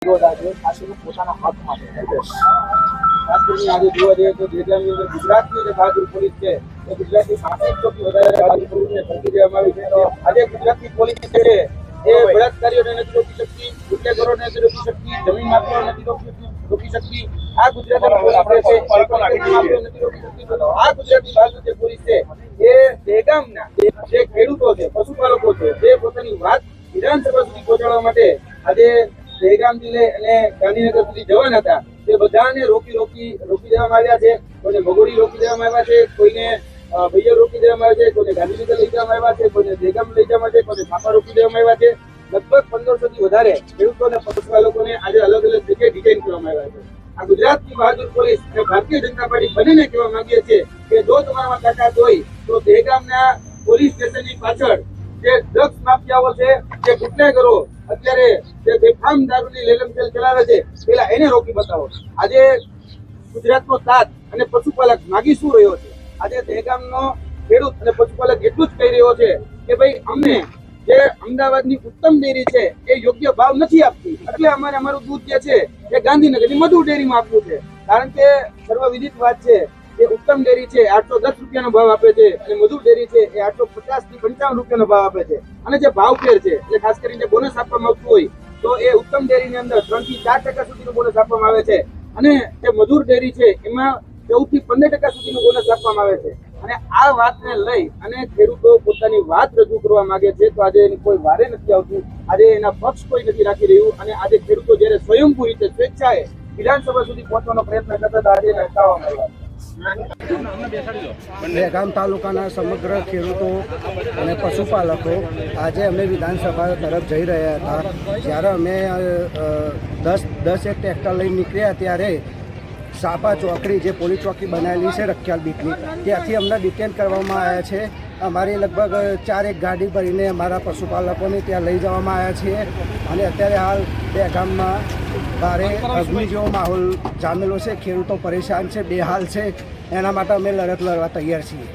પોતાના હાથમાં છે. ખાસ કરીને આજે જોવા જઈએ તો દેશની અંદર ગુજરાતની જે બહાદુર પોલીસ છે એ ગુજરાતની 65 વધારે બહાદુર પોલીસને ભરતી દેવામાં આવી છે. આજે ગુજરાતની પોલીસ છે એ બળાત્કારીઓને નથી રોકી શકતી, ગુનેગારોને નથી રોકી શકતી, જમીન માફિયાઓને નથી રોકી શકતી. આ ગુજરાતની પોલીસ છે નથી રોકી શકતી. આ ગુજરાતની બહાદુર જે પોલીસ છે એ દહેગામના જે ખેડૂતો છે, પશુપાલકો છે, જે પોતાની વાત વિધાનસભા સુધી પહોંચાડવા માટે આજે દહેગામથી લઈ અને ગાંધીનગર સુધી જવાના હતા તે બધાને રોકી દેવામાં આવ્યા છે. કોઈને ભગોડી રોકી દેવામાં આવ્યા છે, કોઈને ભૈયા રોકી દેવામાં આવ્યા છે, કોઈને ગાંધીનગર લઈ જવામાં આવ્યા છે, કોઈને દહેગામ લઈ જવામાં આવ્યા છે, કોઈને થાપા રોકી દેવામાં આવ્યા છે. લગભગ 1500 થી વધારે ખેડૂતો અને પશુપાલકોને આજે અલગ અલગ જગ્યાએ ડિટેઇન કરવામાં આવ્યા છે. આ ગુજરાતની બહાદુર પોલીસ અને ભારતીય જનતા પાર્ટી બંનેને કહેવા માંગીએ છીએ કે જો તમારામાં તાકાત હોય તો દહેગામના પોલીસ સ્ટેશનની પાછળ જે ડ્રગ્સ માફિયાઓ છે, જે ગુનેગારો અત્યારે જે બેફામ દારૂની લેલમચેલ ચલાવે છે પેલા એને રોકી બતાવો. આજે ગુજરાતનો તાત અને પશુપાલક માગી શું રહ્યો છે? આજે દહેગામનો ખેડૂત અને પશુપાલક એટલું જ કહી રહ્યો છે કે ભાઈ અમને જે અમદાવાદની ઉત્તમ ડેરી છે એ યોગ્ય ભાવ નથી આપતી, એટલે અમારે અમારું દૂધ જે છે એ ગાંધીનગરની મધુર ડેરીમાં આપવું છે. કારણ કે સર્વવિદિત વાત છે કે ઉત્તમ ડેરી છે 810 રૂપિયાનો ભાવ આપે છે અને મધુર ડેરી છે એ 850 થી 55 રૂપિયાનો ભાવ આપે છે. અને જે ભાવ ફેર છે એટલે ખાસ કરીને બોનસ આપવામાં આવતું હોય તો એ ઉત્તમ ડેરીની અંદર 3 થી 4% સુધીનું બોનસ આપવામાં આવે છે અને જે મધુર ડેરી છે એમાં 14 થી 15% સુધીનું બોનસ આપવામાં આવે છે. અને આ વાતને લઈ અને ખેડૂતો પોતાની વાત રજૂ કરવા માંગે છે તો આજે એની કોઈ વારે નથી આવતું. આજે એના પક્ષ કોઈ નથી રાખી રહ્યું અને આજે ખેડૂતો જ્યારે સ્વયંભૂ રીતે સ્વેચ્છાએ વિધાનસભા સુધી પહોંચવાનો પ્રયત્ન કરતા હતા આજે એને અટકાવવામાં આવ્યા. દહેગામ તાલુકાના સમગ્ર ખેડૂતો અને પશુપાલકો આજે અમે વિધાનસભા તરફ જઈ રહ્યા હતા. જ્યારે અમે 10 એક ટ્રેક્ટર લઈને નીકળ્યા ત્યારે સાપા ચોકડી જે પોલીસ ચોકી બનાવેલી છે રખિયાલ બીટની ત્યાંથી અમને ડિટેન કરવામાં આવ્યા છે. અમારી લગભગ 4 ગાડી ભરીને અમારા પશુપાલકોને ત્યાં લઈ જવામાં આવ્યા છીએ અને અત્યારે હાલ દહેગામમાં ભારે અગ્નિ જેવો માહોલ જામેલો છે. ખેડૂતો પરેશાન છે, બેહાલ છે. એના માટે અમે લડત લડવા તૈયાર છીએ.